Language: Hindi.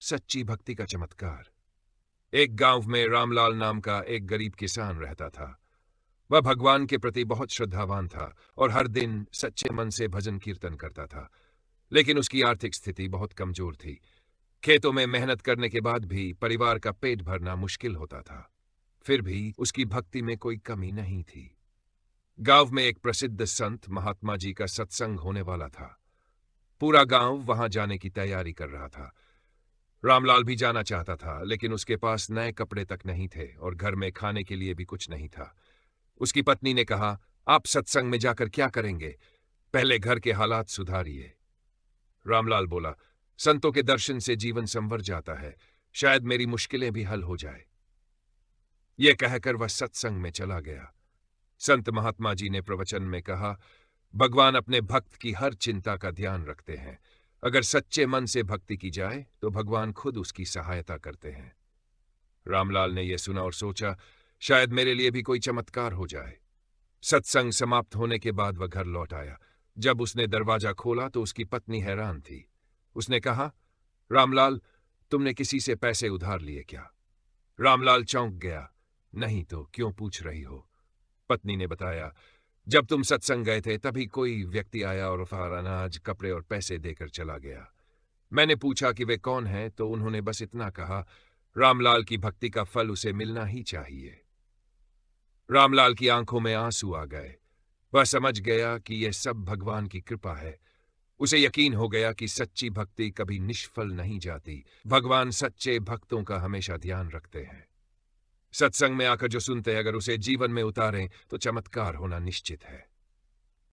सच्ची भक्ति का चमत्कार। एक गांव में रामलाल नाम का एक गरीब किसान रहता था। वह भगवान के प्रति बहुत श्रद्धावान था और हर दिन सच्चे मन से भजन कीर्तन करता था। लेकिन उसकी आर्थिक स्थिति बहुत कमजोर थी। खेतों में मेहनत करने के बाद भी परिवार का पेट भरना मुश्किल होता था। फिर भी उसकी भक्ति में कोई कमी नहीं थी। गांव में एक प्रसिद्ध संत महात्मा जी का सत्संग होने वाला था। पूरा गांव वहां जाने की तैयारी कर रहा था। रामलाल भी जाना चाहता था, लेकिन उसके पास नए कपड़े तक नहीं थे और घर में खाने के लिए भी कुछ नहीं था। उसकी पत्नी ने कहा, आप सत्संग में जाकर क्या करेंगे? पहले घर के हालात सुधारिए। रामलाल बोला, संतों के दर्शन से जीवन संवर जाता है, शायद मेरी मुश्किलें भी हल हो जाए। यह कहकर वह सत्संग में चला गया। संत महात्मा जी ने प्रवचन में कहा, भगवान अपने भक्त की हर चिंता का ध्यान रखते हैं। अगर सच्चे मन से भक्ति की जाए तो भगवान खुद उसकी सहायता करते हैं। रामलाल ने यह सुना और सोचा, शायद मेरे लिए भी कोई चमत्कार हो जाए। सत्संग समाप्त होने के बाद वह घर लौट आया। जब उसने दरवाजा खोला तो उसकी पत्नी हैरान थी। उसने कहा, रामलाल, तुमने किसी से पैसे उधार लिए क्या? रामलाल चौंक गया। नहीं तो, क्यों पूछ रही हो? पत्नी ने बताया, जब तुम सत्संग गए थे तभी कोई व्यक्ति आया और उधार अनाज, कपड़े और पैसे देकर चला गया। मैंने पूछा कि वे कौन हैं, तो उन्होंने बस इतना कहा, रामलाल की भक्ति का फल उसे मिलना ही चाहिए। रामलाल की आंखों में आंसू आ गए। वह समझ गया कि यह सब भगवान की कृपा है। उसे यकीन हो गया कि सच्ची भक्ति कभी निष्फल नहीं जाती। भगवान सच्चे भक्तों का हमेशा ध्यान रखते हैं। सत्संग में आकर जो सुनते हैं, अगर उसे जीवन में उतारें तो चमत्कार होना निश्चित है।